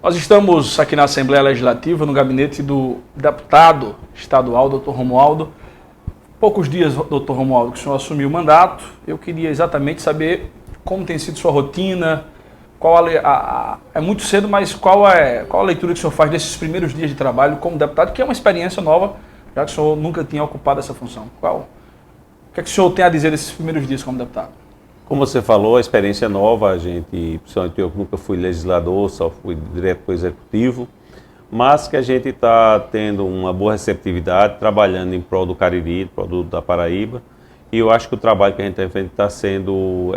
Nós estamos aqui na Assembleia Legislativa, no gabinete do deputado estadual, Dr. Romualdo. Poucos dias, Dr. Romualdo, que o senhor assumiu o mandato, eu queria exatamente saber como tem sido sua rotina, é muito cedo, mas qual a leitura que o senhor faz desses primeiros dias de trabalho como deputado, que é uma experiência nova, já que o senhor nunca tinha ocupado essa função. O que é que o senhor tem a dizer desses primeiros dias como deputado? Como você falou, a experiência nova, principalmente eu que nunca fui legislador, só fui direto para o executivo, mas que a gente está tendo uma boa receptividade, trabalhando em prol do Cariri, produto da Paraíba, e eu acho que o trabalho que a gente tem feito está sendo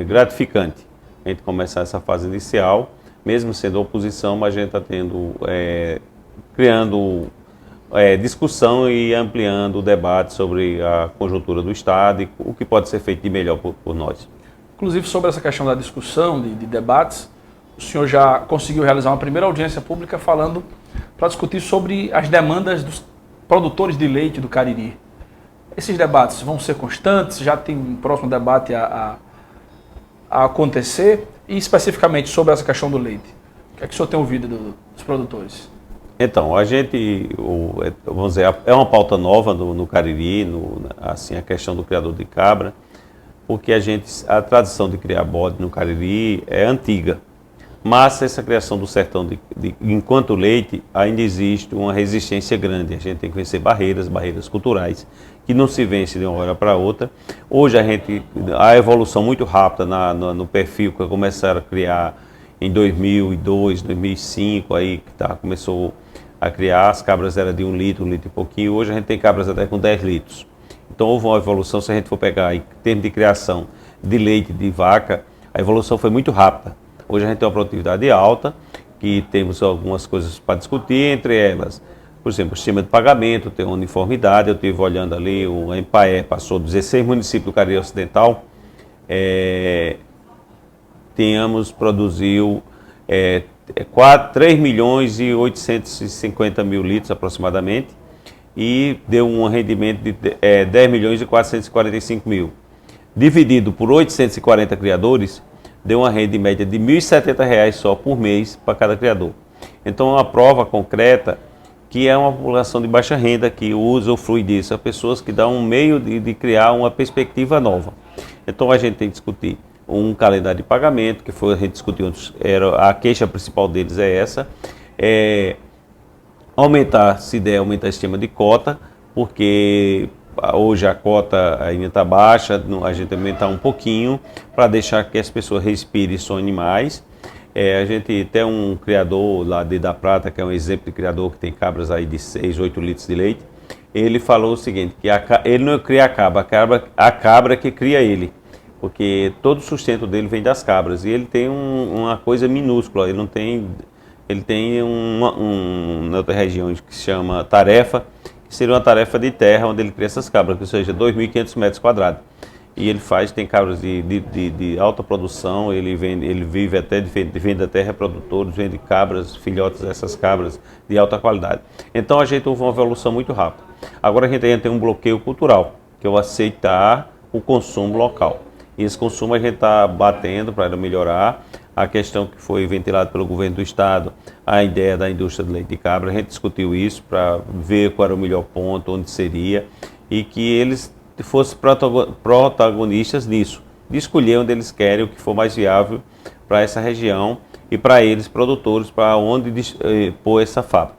gratificante. A gente começar essa fase inicial, mesmo sendo oposição, mas a gente está criando discussão e ampliando o debate sobre a conjuntura do Estado e o que pode ser feito de melhor por nós. Inclusive, sobre essa questão da discussão, de debates, o senhor já conseguiu realizar uma primeira audiência pública para discutir sobre as demandas dos produtores de leite do Cariri. Esses debates vão ser constantes? Já tem um próximo debate a acontecer? E especificamente sobre essa questão do leite, o que é que o senhor tem ouvido dos produtores? Então, vamos dizer, é uma pauta nova no Cariri, assim, a questão do criador de cabra, porque a tradição de criar bode no Cariri é antiga, mas essa criação do sertão enquanto leite, ainda existe uma resistência grande. A gente tem que vencer barreiras culturais, que não se vence de uma hora para outra. Hoje a evolução muito rápida no perfil que começaram a criar em 2002, 2005, aí que começou a criar, as cabras eram de 1 litro e pouquinho, hoje a gente tem cabras até com 10 litros. Então houve uma evolução, se a gente for pegar em termos de criação de leite de vaca, a evolução foi muito rápida. Hoje a gente tem uma produtividade alta, que temos algumas coisas para discutir, entre elas, por exemplo, o sistema de pagamento, tem uma uniformidade. Eu estive olhando ali, o Empaé passou 16 municípios do Cariri Ocidental, produziu 3 milhões e 850 mil litros aproximadamente, e deu um rendimento de 10 milhões e 445 mil. Dividido por 840 criadores, deu uma renda média de R$ 1.070 só por mês para cada criador. Então é uma prova concreta que é uma população de baixa renda que usufrui disso, pessoas que dão um meio de criar uma perspectiva nova. Então a gente tem que discutir um calendário de pagamento, que a gente discutiu, a queixa principal deles é essa, se der, aumentar o sistema de cota, porque hoje a cota ainda está baixa, a gente aumentar um pouquinho, para deixar que as pessoas respirem e sonhem mais. A gente tem um criador lá da Prata, que é um exemplo de criador que tem cabras aí de 6, 8 litros de leite. Ele falou o seguinte, que ele não cria a cabra que cria ele, porque todo o sustento dele vem das cabras, e ele tem uma coisa minúscula, ele tem na outra região que se chama tarefa, que seria uma tarefa de terra onde ele cria essas cabras, ou seja, 2.500 metros quadrados. E ele tem cabras de alta produção, ele vive até de venda até reprodutores, vende cabras, filhotes dessas cabras de alta qualidade. Então a gente houve uma evolução muito rápida. Agora a gente ainda tem um bloqueio cultural, que é o aceitar o consumo local. E esse consumo a gente está batendo para melhorar. A questão que foi ventilada pelo governo do estado, a ideia da indústria de leite de cabra, a gente discutiu isso para ver qual era o melhor ponto, onde seria, e que eles fossem protagonistas nisso, de escolher onde eles querem, o que for mais viável para essa região e para eles, produtores, para onde pôr essa fábrica.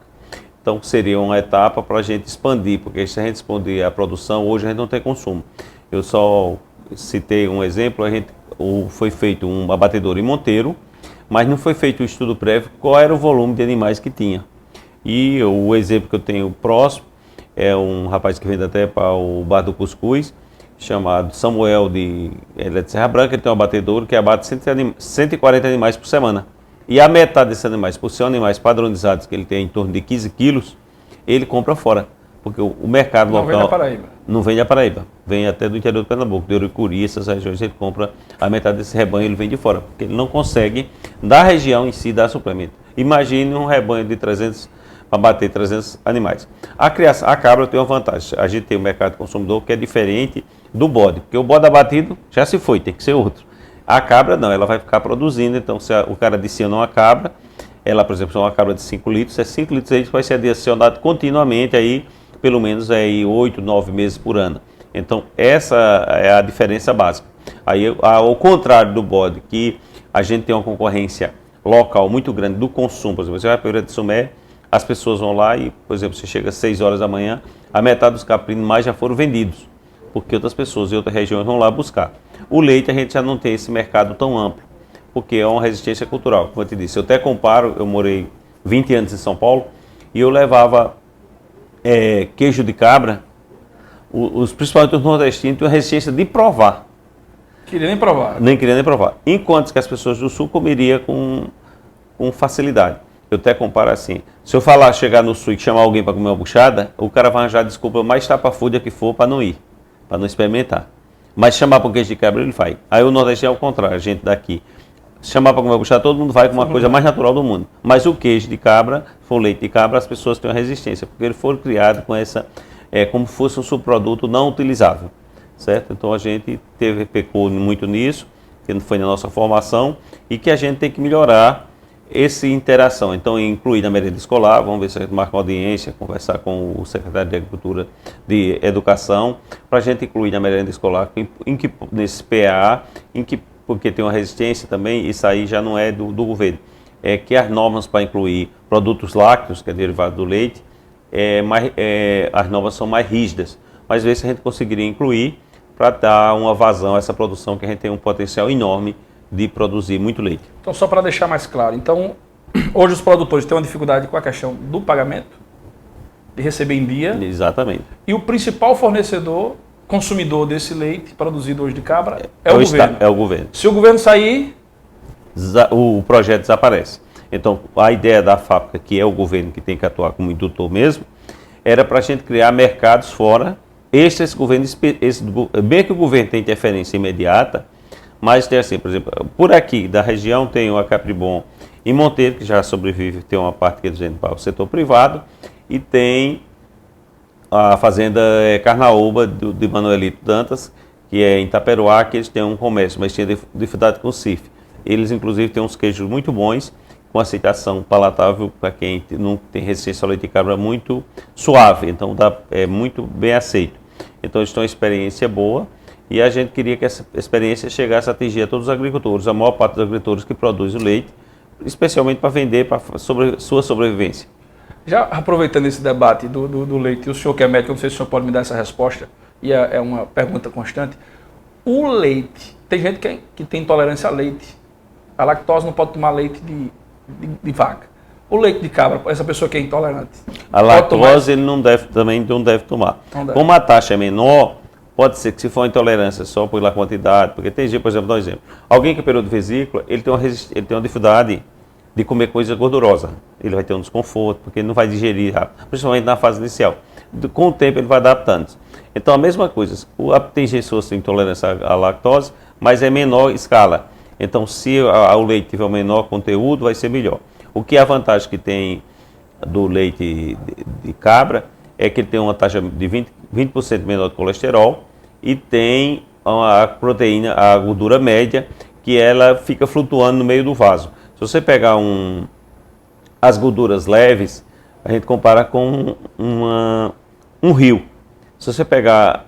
Então seria uma etapa para a gente expandir, porque se a gente expandir a produção, hoje a gente não tem consumo. Eu só citei um exemplo, foi feito um abatedouro em Monteiro, mas não foi feito um estudo prévio qual era o volume de animais que tinha. E o exemplo que eu tenho próximo é um rapaz que vende até para o Bar do Cuscuz, chamado Samuel, ele é de Serra Branca, ele tem um abatedouro que abate 140 animais por semana. E a metade desses animais, por ser animais padronizados, que ele tem em torno de 15 quilos, ele compra fora. Porque o mercado local... Não vem da Paraíba. Não vem da Paraíba. Vem até do interior do Pernambuco, de Urucuri, essas regiões, ele compra a metade desse rebanho, ele vem de fora. Porque ele não consegue, da região em si, dar suplemento. Imagine um rebanho de 300, para bater 300 animais. A cabra tem uma vantagem. A gente tem um mercado consumidor que é diferente do bode. Porque o bode abatido já se foi, tem que ser outro. A cabra não, ela vai ficar produzindo, então se o cara adiciona uma cabra, ela, por exemplo, é uma cabra de 5 litros, 5 litros de leite vai ser adicionado continuamente aí, pelo menos aí 8, 9 meses por ano. Então, essa é a diferença básica. Aí, ao contrário do bode, que a gente tem uma concorrência local muito grande do consumo, por exemplo, você vai para a Feira de Sumé, as pessoas vão lá e, por exemplo, você chega às 6 horas da manhã, a metade dos caprinos mais já foram vendidos, porque outras pessoas de outras regiões vão lá buscar. O leite a gente já não tem esse mercado tão amplo, porque é uma resistência cultural. Como eu te disse, eu até comparo, eu morei 20 anos em São Paulo e eu levava queijo de cabra, principalmente os nordestinos tinham resistência de provar. Queria nem provar. Nem queria nem provar. Enquanto que as pessoas do sul comeriam com facilidade. Eu até comparo assim, se eu falar, chegar no sul e chamar alguém para comer uma buchada, o cara vai arranjar desculpa mais estapafúrdia que for para não ir, para não experimentar. Mas chamar para o queijo de cabra, ele vai. Aí o nordestino é o contrário, a gente daqui. Se chamar para comer uma buchada, todo mundo vai com uma coisa mais natural do mundo. Mas o queijo de cabra, se for leite de cabra, as pessoas têm uma resistência, porque ele foi criado com essa, como se fosse um subproduto não utilizável. Certo? Então a gente pecou muito nisso, que foi na nossa formação, e que a gente tem que melhorar essa interação. Então, incluir na merenda escolar, vamos ver se a gente marca uma audiência, conversar com o secretário de Agricultura de Educação, para a gente incluir na merenda escolar, nesse PA, porque tem uma resistência também, isso aí já não é do governo, é que as normas para incluir produtos lácteos, que é derivado do leite, as normas são mais rígidas, mas ver se a gente conseguiria incluir para dar uma vazão a essa produção, que a gente tem um potencial enorme de produzir muito leite. Então, só para deixar mais claro, então, hoje os produtores têm uma dificuldade com a questão do pagamento, de receber em dia. Exatamente. E o principal fornecedor, consumidor desse leite produzido hoje de cabra, é o governo. É o governo. Se o governo sair, o projeto desaparece. Então, a ideia da fábrica, que é o governo que tem que atuar como indutor mesmo, era para a gente criar mercados fora. Bem que o governo tem interferência imediata, mas tem assim, por exemplo, por aqui da região tem o Capribon e Monteiro, que já sobrevive, tem uma parte que eles vendem para o setor privado, e tem a fazenda Carnaúba de Manuelito Dantas, que é em Itaperuá, que eles têm um comércio, mas tinha dificuldade com o CIF. Eles, inclusive, têm uns queijos muito bons, com aceitação palatável para quem não tem resistência ao leite de cabra, muito suave, então é muito bem aceito. Então, eles têm uma experiência boa, e a gente queria que essa experiência chegasse a atingir a todos os agricultores, a maior parte dos agricultores que produzem o leite, especialmente para vender para sua sobrevivência. Já aproveitando esse debate do leite, o senhor que é médico, não sei se o senhor pode me dar essa resposta, e é uma pergunta constante. O leite, tem gente que tem intolerância a leite. A lactose não pode tomar leite de vaca. O leite de cabra, essa pessoa que é intolerante. A lactose ele também não deve tomar. Como a taxa é menor, pode ser que se for uma intolerância só pela quantidade, porque tem gente, por exemplo, dá um exemplo. Alguém que é período de vesícula, ele tem uma dificuldade de comer coisa gordurosa. Ele vai ter um desconforto, porque ele não vai digerir rápido, principalmente na fase inicial. Com o tempo ele vai adaptando. Então a mesma coisa, tem pessoas que têm intolerância à lactose, mas é menor escala. Então se o leite tiver um menor conteúdo, vai ser melhor. O que é a vantagem que tem do leite de cabra é que ele tem uma taxa de 20% menor de colesterol e tem a proteína, a gordura média, que ela fica flutuando no meio do vaso. Se você pegar as gorduras leves, a gente compara com um rio. Se você pegar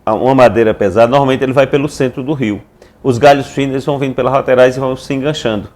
uma madeira pesada, normalmente ele vai pelo centro do rio. Os galhos finos eles vão vindo pelas laterais e vão se enganchando.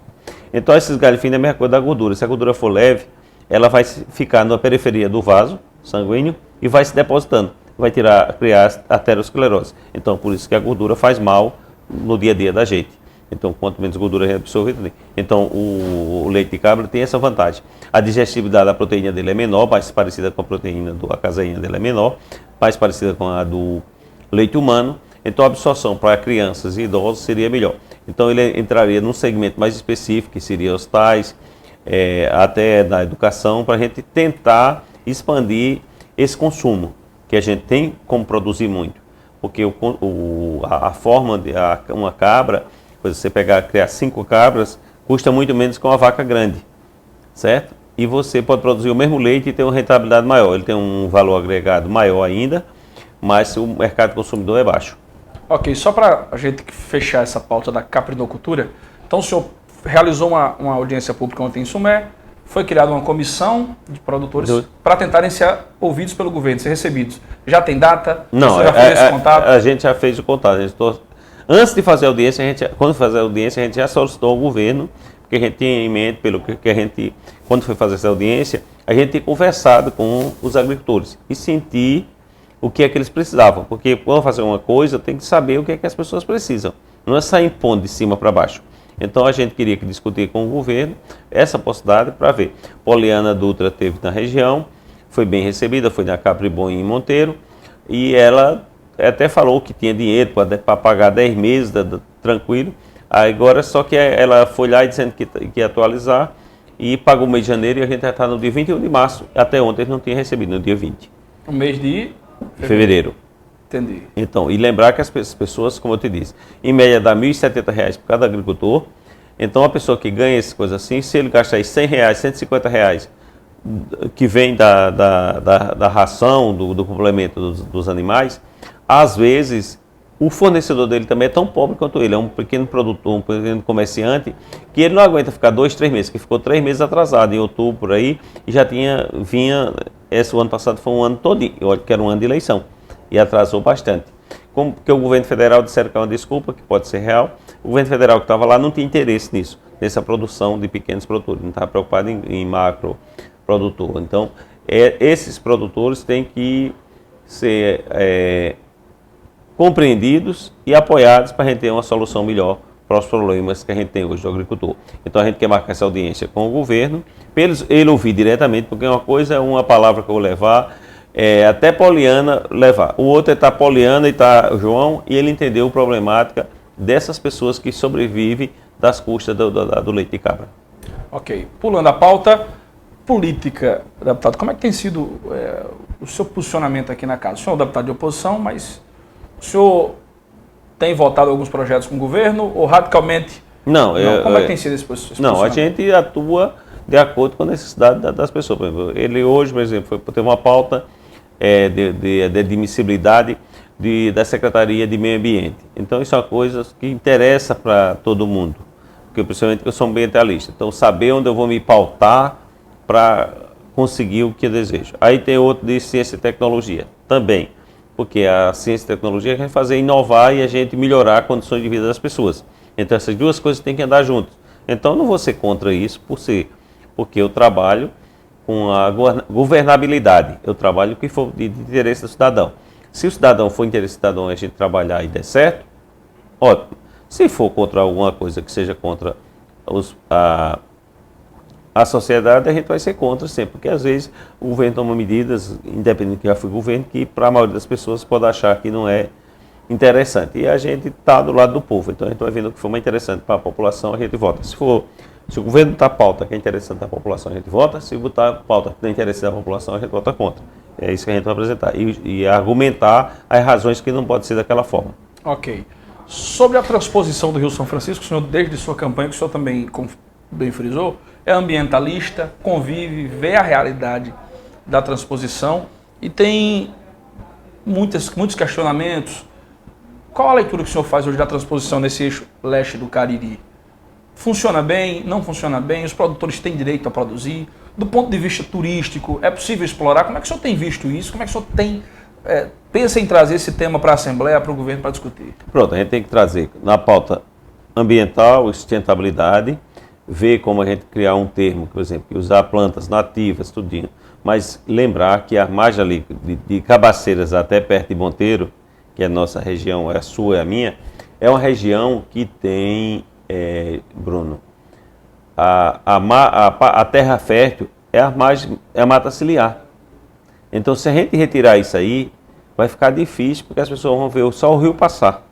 Então esses galhos finos é a mesma coisa da gordura. Se a gordura for leve, ela vai ficar na periferia do vaso sanguíneo e vai se depositando. Vai criar aterosclerose. Então por isso que a gordura faz mal no dia a dia da gente. Então quanto menos gordura é absorvida. Então o leite de cabra tem essa vantagem. A digestibilidade da proteína dele é menor, mais parecida com a proteína a caseína dele é menor, mais parecida com a do leite humano. Então a absorção para crianças e idosos seria melhor. Então ele entraria num segmento mais específico, que seria os tais, até da educação, para a gente tentar expandir esse consumo, que a gente tem como produzir muito. Porque a forma de uma cabra, você criar 5 cabras, custa muito menos que uma vaca grande, certo? E você pode produzir o mesmo leite e ter uma rentabilidade maior. Ele tem um valor agregado maior ainda, mas o mercado consumidor é baixo. Ok, só para a gente fechar essa pauta da caprinocultura, então o senhor realizou uma audiência pública ontem em Sumé, foi criada uma comissão de produtores para tentarem ser ouvidos pelo governo, ser recebidos. Já tem data? Não, o senhor já fez esse contato? A gente já fez o contato. Antes de fazer a audiência, quando fazer a audiência, a gente já solicitou ao governo, porque a gente tinha em mente, pelo que a gente, quando foi fazer essa audiência, a gente tinha conversado com os agricultores e sentir o que é que eles precisavam. Porque quando fazer uma coisa, tem que saber o que é que as pessoas precisam. Não é sair impondo de cima para baixo. Então a gente queria discutir com o governo essa possibilidade para ver. Poliana Dutra esteve na região, foi bem recebida, foi na Capribon em Monteiro, e ela até falou que tinha dinheiro para pagar 10 meses, tranquilo. Agora só que ela foi lá dizendo que ia atualizar e pagou o mês de janeiro e a gente já está no dia 21 de março. Até ontem não tinha recebido, no dia 20. O mês de fevereiro. Entendi. Então, e lembrar que as pessoas, como eu te disse, em média dá R$ 1.070 por cada agricultor. Então, a pessoa que ganha essas coisas assim, se ele gastar R$100, R$150, que vem da ração, do complemento dos animais, às vezes o fornecedor dele também é tão pobre quanto ele. É um pequeno produtor, um pequeno comerciante, que ele não aguenta ficar 2, 3 meses, que ficou 3 meses atrasado, em outubro, por aí, e já esse ano passado foi um ano todo, que era um ano de eleição. E atrasou bastante. Porque o governo federal disseram que é uma desculpa, que pode ser real, o governo federal que estava lá não tinha interesse nisso, nessa produção de pequenos produtores, não estava preocupado em macro produtor. Então, esses produtores têm que ser compreendidos e apoiados para a gente ter uma solução melhor para os problemas que a gente tem hoje do agricultor. Então, a gente quer marcar essa audiência com o governo, para ele ouvir diretamente, porque uma coisa é uma palavra que eu vou levar, até Poliana levar. O outro está Poliana e está João, e ele entendeu a problemática dessas pessoas que sobrevivem das custas do leite de cabra. Ok. Pulando a pauta, política, deputado, como é que tem sido o seu posicionamento aqui na casa? O senhor é um deputado de oposição, mas o senhor tem votado alguns projetos com o governo ou radicalmente? Não. Como é que tem sido esse posicionamento? Não, a gente atua de acordo com a necessidade das pessoas. Por exemplo, ele hoje, por exemplo, teve uma pauta de admissibilidade da Secretaria de Meio Ambiente. Então, isso é uma coisa que interessa para todo mundo, porque principalmente eu sou ambientalista. Então, saber onde eu vou me pautar para conseguir o que eu desejo. Aí tem outro de ciência e tecnologia, também, porque a ciência e tecnologia quer fazer inovar e a gente melhorar a condições de vida das pessoas. Então, essas duas coisas têm que andar juntas. Então, eu não vou ser contra isso porque eu trabalho com a governabilidade, eu trabalho o que for de interesse do cidadão. Se o cidadão for interesse do cidadão e a gente trabalhar e der certo, ótimo. Se for contra alguma coisa que seja contra a sociedade, a gente vai ser contra sempre, porque às vezes o governo toma medidas, independente que já foi governo, que para a maioria das pessoas pode achar que não é interessante. E a gente está do lado do povo, então a gente vai vendo o que for mais interessante para a população, a gente vota. Se o governo botar pauta que é interessante da população, a gente vota. Se botar pauta que não é interessante da população, a gente vota contra. É isso que a gente vai apresentar. E argumentar as razões que não pode ser daquela forma. Ok. Sobre a transposição do Rio São Francisco, o senhor, desde sua campanha, que o senhor também, como bem frisou, é ambientalista, convive, vê a realidade da transposição e tem muitos questionamentos. Qual a leitura que o senhor faz hoje da transposição nesse eixo leste do Cariri? Funciona bem? Não funciona bem? Os produtores têm direito a produzir? Do ponto de vista turístico, é possível explorar? Como é que o senhor tem visto isso? Como é que o senhor pensa em trazer esse tema para a Assembleia, para o governo, para discutir? Pronto, a gente tem que trazer na pauta ambiental, sustentabilidade, ver como a gente criar um termo, por exemplo, que usar plantas nativas, tudinho. Mas lembrar que a margem ali de Cabaceiras até perto de Monteiro, que é a nossa região, é a sua e a minha, é uma região que tem... Bruno, a terra fértil é a mata ciliar. Então, se a gente retirar isso aí, vai ficar difícil, porque as pessoas vão ver só o rio passar.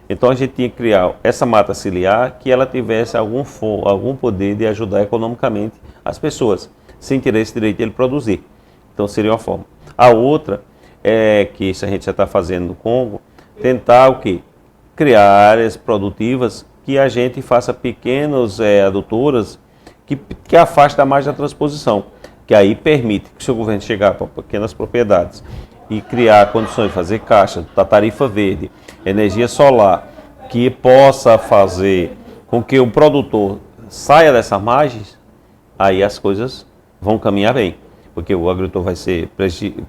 Então, a gente tinha que criar essa mata ciliar que ela tivesse algum poder de ajudar economicamente as pessoas, sem ter esse direito de ele produzir. Então, seria uma forma. A outra é que isso a gente já está fazendo no Congo, tentar o quê? Criar áreas produtivas que a gente faça pequenas adutoras que afastem mais da transposição, que aí permite que se o governo chegar para pequenas propriedades e criar condições de fazer caixa da tarifa verde, energia solar, que possa fazer com que o produtor saia dessas margens, aí as coisas vão caminhar bem, porque o agricultor vai ser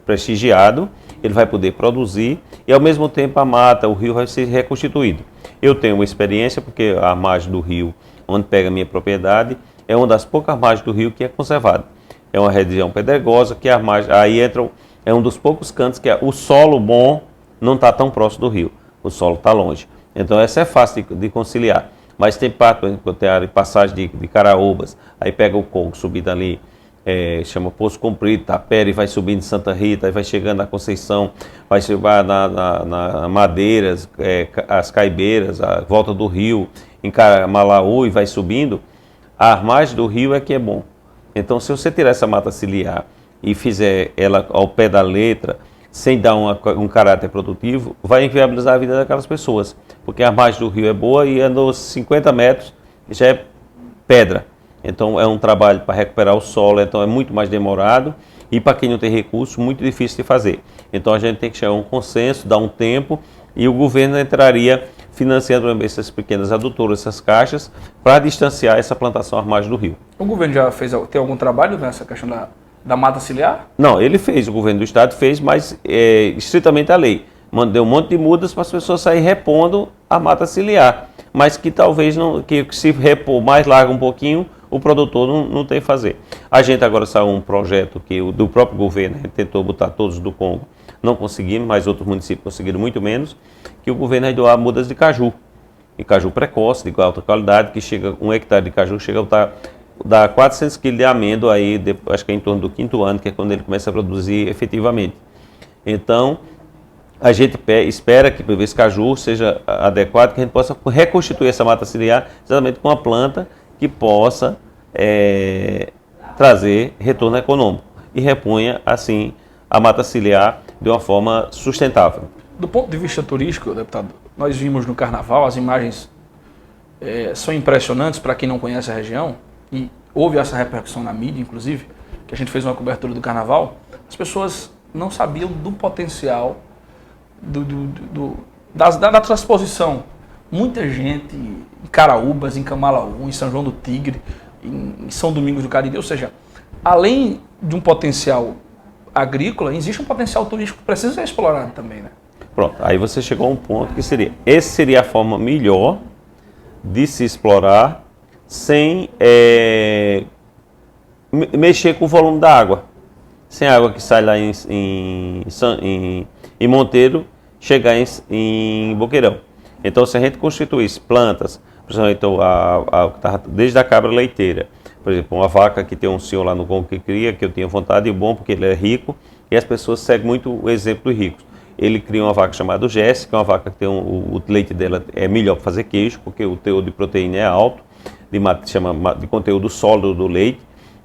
prestigiado, ele vai poder produzir e ao mesmo tempo a mata, o rio vai ser reconstituído. Eu tenho uma experiência porque a margem do rio, onde pega a minha propriedade, é uma das poucas margens do rio que é conservada. É uma região pedregosa que a margem, aí entra, é um dos poucos cantos que o solo bom não está tão próximo do rio, o solo está longe. Então essa é fácil de conciliar. Mas tem parte, por exemplo, tem a passagem de Caraúbas, aí pega o Congo, subindo ali, chama Poço Comprido, Tapera, e vai subindo em Santa Rita, aí vai chegando na Conceição, vai chegar na Madeiras, as Caibeiras, a volta do rio, em Malaú, e vai subindo. A margem do rio é que é bom. Então, se você tirar essa mata ciliar e fizer ela ao pé da letra, sem dar um caráter produtivo, vai inviabilizar a vida daquelas pessoas. Porque a margem do rio é boa e andou 50 metros já é pedra. Então é um trabalho para recuperar o solo, então é muito mais demorado e para quem não tem recurso, muito difícil de fazer. Então a gente tem que chegar a um consenso, dar um tempo e o governo entraria financiando essas pequenas adutoras, essas caixas, para distanciar essa plantação à margem do rio. O governo já tem algum trabalho nessa questão da mata ciliar? Não, ele fez, o governo do estado fez, mas estritamente a lei. Deu um monte de mudas para as pessoas saírem repondo a mata ciliar, mas que talvez não, que se repor mais larga um pouquinho, o produtor não tem que fazer. A gente agora saiu um projeto do próprio governo, a gente tentou botar todos do Congo, não conseguimos, mas outros municípios conseguiram muito menos, que o governo vai doar mudas de caju, e caju precoce, de alta qualidade, que chega, 1 hectare de caju chega a dar 400 kg de amêndoa, aí, acho que é em torno do 5º ano, que é quando ele começa a produzir efetivamente. Então, a gente espera que esse caju seja adequado, que a gente possa reconstituir essa mata ciliar exatamente com uma planta que possa trazer retorno econômico e reponha, assim, a mata ciliar de uma forma sustentável. Do ponto de vista turístico, deputado, nós vimos no Carnaval, as imagens são impressionantes para quem não conhece a região, e houve essa repercussão na mídia, inclusive, que a gente fez uma cobertura do Carnaval, as pessoas não sabiam do potencial da transposição. Muita gente em Caraúbas, em Camalaú, em São João do Tigre, em São Domingos do Cariri, ou seja, além de um potencial agrícola, existe um potencial turístico que precisa ser explorado também, né? Pronto, aí você chegou a um ponto que essa seria a forma melhor de se explorar sem mexer com o volume da água. Sem a água que sai lá em Monteiro, chegar em Boqueirão. Então, se a gente constituísse plantas, principalmente desde a cabra leiteira, por exemplo, uma vaca que tem um senhor lá no Congo que cria, que eu tenho vontade, e bom, porque ele é rico, e as pessoas seguem muito o exemplo dos ricos. Ele cria uma vaca chamada Jesse, que é uma vaca que tem o leite dela é melhor para fazer queijo, porque o teor de proteína é alto, de conteúdo sólido do leite.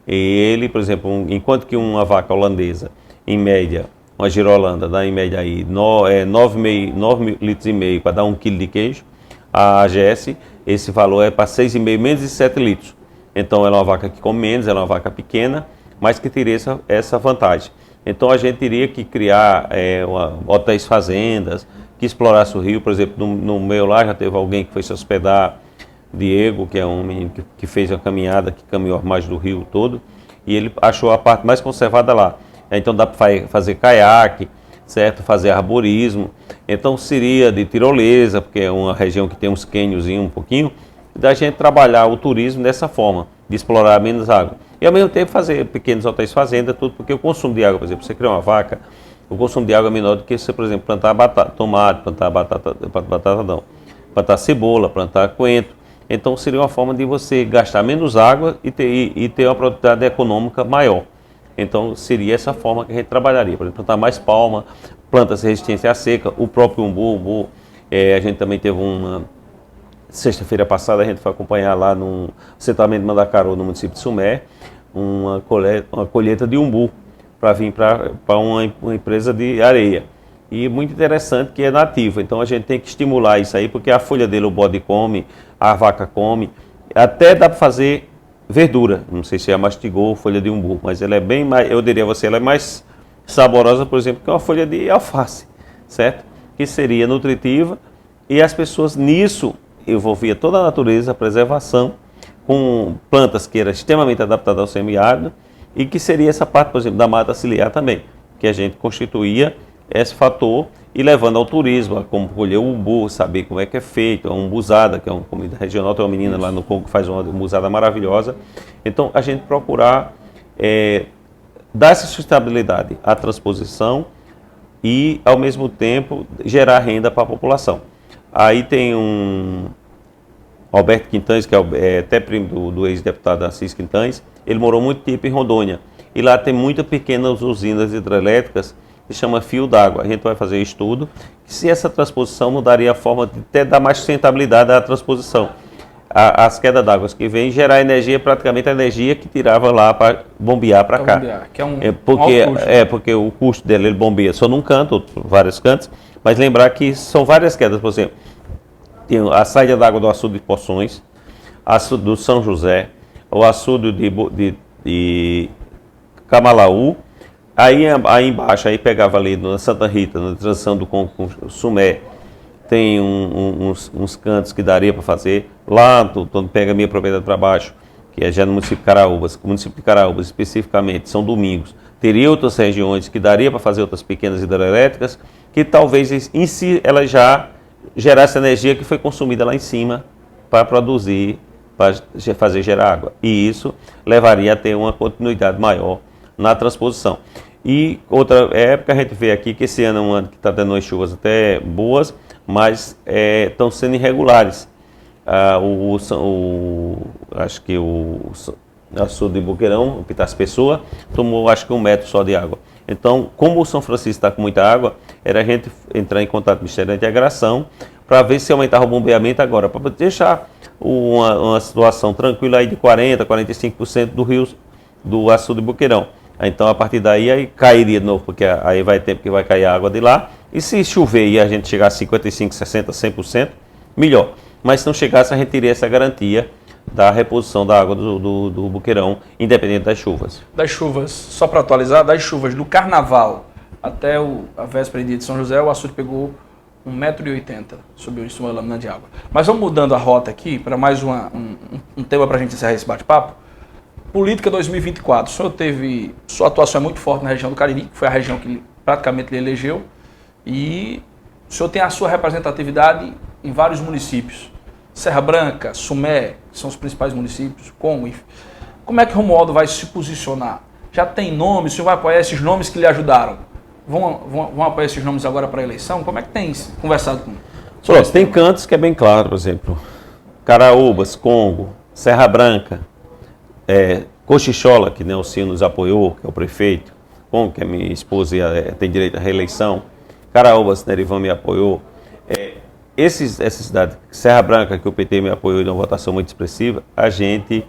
E ele, por exemplo, enquanto que uma vaca holandesa, em média, uma girolanda, dá em média aí 9,5 litros para dar 1 quilo de queijo, a Jesse, esse valor é para 6,5, menos de 7 litros. Então ela é uma vaca que come menos, ela é uma vaca pequena, mas que teria essa vantagem. Então a gente teria que criar hotéis fazendas, que explorasse o rio. Por exemplo, no meu lá já teve alguém que foi se hospedar, Diego, que é um menino que fez a caminhada, que caminhou a margem do rio todo, e ele achou a parte mais conservada lá. Então dá para fazer caiaque, certo? Fazer arborismo. Então seria de tirolesa, porque é uma região que tem uns cânions um pouquinho, da gente trabalhar o turismo dessa forma, de explorar menos água. E ao mesmo tempo fazer pequenos hotéis fazenda, tudo, porque o consumo de água, por exemplo, você criar uma vaca, o consumo de água é menor do que você, por exemplo, plantar tomate, plantar cebola, plantar coentro. Então seria uma forma de você gastar menos água e ter uma produtividade econômica maior. Então seria essa forma que a gente trabalharia, por exemplo, plantar mais palma, plantas resistentes à seca, o próprio umbu. A gente também teve sexta-feira passada a gente foi acompanhar lá no assentamento de Mandacaru, no município de Sumé, uma colheita de umbu para vir para uma empresa de areia. E muito interessante que é nativa, então a gente tem que estimular isso aí, porque a folha dele o bode come, a vaca come, até dá para fazer verdura. Não sei se já mastigou folha de umbu, mas ela é bem mais, eu diria a você, ela é mais saborosa, por exemplo, que é uma folha de alface, certo? Que seria nutritiva e as pessoas nisso envolvia toda a natureza, a preservação, com plantas que eram extremamente adaptadas ao semiárido e que seria essa parte, por exemplo, da mata ciliar também, que a gente constituía esse fator e levando ao turismo, a como colher o umbu, saber como é que é feito, a umbuzada, que é uma comida regional, tem uma menina lá no Congo que faz uma umbuzada maravilhosa. Então, a gente procurar dar essa sustentabilidade à transposição e, ao mesmo tempo, gerar renda para a população. Aí tem um Alberto Quintães, que é até primo do ex-deputado Assis Quintães, ele morou muito tempo em Rondônia. E lá tem muitas pequenas usinas hidrelétricas que chama fio d'água. A gente vai fazer estudo se essa transposição mudaria a forma de até dar mais sustentabilidade à transposição. As quedas d'água que vêm gerar energia, praticamente a energia que tirava lá para bombear para cá. Bombear, que é um porque o custo dele, ele bombeia só num canto, vários cantos, mas lembrar que são várias quedas, por exemplo, tem a saída d'água do açude de Poções, açude do São José, o açude de Camalaú. Aí embaixo, aí pegava ali na Santa Rita, na transição do com Sumé, tem uns cantos que daria para fazer. Lá, quando pega a minha propriedade para baixo, que é já no município de Caraúbas, o município de Caraúbas especificamente, são domingos, teria outras regiões que daria para fazer outras pequenas hidrelétricas, que talvez em si ela já gerasse energia que foi consumida lá em cima para produzir, para fazer gerar água. E isso levaria a ter uma continuidade maior na transposição. E outra época a gente vê aqui que esse ano é um ano que está dando umas chuvas até boas, mas estão sendo irregulares. Acho que o açude de Boqueirão, o Pitas Pessoa, tomou acho que 1 metro só de água. Então, como o São Francisco está com muita água, era a gente entrar em contato com o Ministério da Integração para ver se aumentava o bombeamento agora, para deixar uma situação tranquila aí de 40%, 45% do rio do açude de Boqueirão. Então, a partir daí, aí cairia de novo, porque aí vai tempo que vai cair a água de lá. E se chover e a gente chegar a 55%, 60%, 100%, melhor. Mas se não chegasse, a gente teria essa garantia da reposição da água do Boqueirão, independente das chuvas. Das chuvas, só para atualizar, das chuvas do Carnaval até a véspera de São José, o açude pegou 1,80 m, subiu em cima da lâmina de água. Mas vamos mudando a rota aqui, para mais um tema para a gente encerrar esse bate-papo. Política 2024. O senhor teve... Sua atuação é muito forte na região do Cariri, que foi a região que praticamente lhe elegeu. E o senhor tem a sua representatividade em vários municípios. Serra Branca, Sumé, que são os principais municípios, Congo, enfim. Como é que Romualdo vai se posicionar? Já tem nomes? O senhor vai apoiar esses nomes que lhe ajudaram? Vão apoiar esses nomes agora para a eleição? Como é que tem conversado com... Tem cantos que é bem claro, por exemplo. Caraúbas, Congo, Serra Branca, Cochichola, que Nelsinho nos apoiou, que é o prefeito, Congo, que é minha esposa e tem direito à reeleição, Caraúbas, Nerivan me apoiou. Essa cidade, Serra Branca, que o PT me apoiou em uma votação muito expressiva, a gente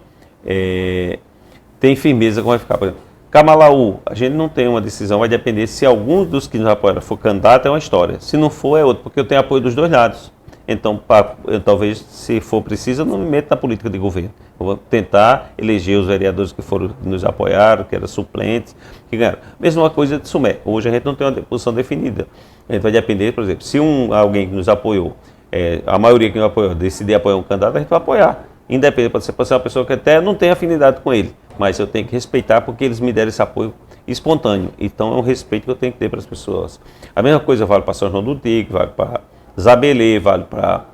tem firmeza como vai ficar. Por exemplo, Camalaú, a gente não tem uma decisão, vai depender se algum dos que nos apoiaram for candidato, é uma história. Se não for, é outro, porque eu tenho apoio dos dois lados. Então, talvez, se for preciso, eu não me meto na política de governo. Eu vou tentar eleger os vereadores que nos apoiaram, que eram suplentes, que ganharam. Mesma coisa de Sumé. Hoje a gente não tem uma posição definida. A gente vai depender, por exemplo, se alguém que nos apoiou, a maioria que nos apoiou, decidir apoiar um candidato, a gente vai apoiar. Independente, pode ser uma pessoa que até não tem afinidade com ele, mas eu tenho que respeitar porque eles me deram esse apoio espontâneo. Então é um respeito que eu tenho que ter para as pessoas. A mesma coisa vale para São João do Tigre, vale para Zabelê, vale para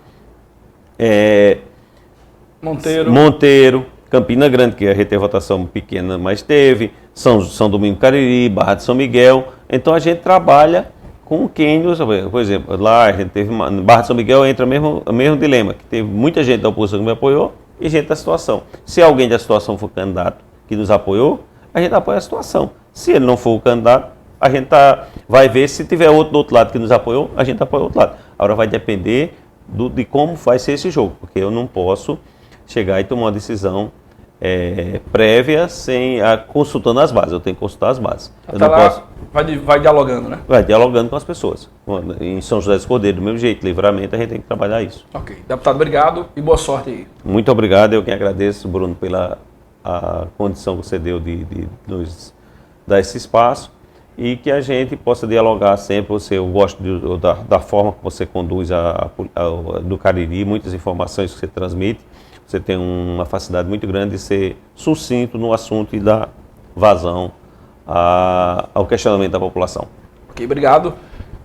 Monteiro, Campina Grande, que a gente tem votação pequena, mas teve, São Domingo Cariri, Barra de São Miguel. Então a gente trabalha com quem, por exemplo, lá a gente teve, Barra de São Miguel entra o mesmo dilema, que teve muita gente da oposição que me apoiou e gente da situação. Se alguém da situação for candidato que nos apoiou, a gente apoia a situação. Se ele não for o candidato, a gente vai ver, se tiver outro do outro lado que nos apoiou, a gente apoia o outro lado. Agora vai depender de como vai ser esse jogo, porque eu não posso chegar e tomar uma decisão prévia sem consultando as bases. Eu tenho que consultar as bases. Eu não posso... vai dialogando, né? Vai dialogando com as pessoas. Em São José dos Cordeiros, do mesmo jeito, Livramento, a gente tem que trabalhar isso. Ok. Deputado, obrigado e boa sorte aí. Muito obrigado. Eu que agradeço, Bruno, pela a condição que você deu de nos dar esse espaço. e que a gente possa dialogar sempre. Eu gosto da forma que você conduz do Cariri, muitas informações que você transmite. Você tem uma facilidade muito grande de ser sucinto no assunto e dar vazão ao questionamento da população. Ok, obrigado.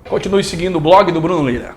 Continue seguindo o blog do Bruno Lira.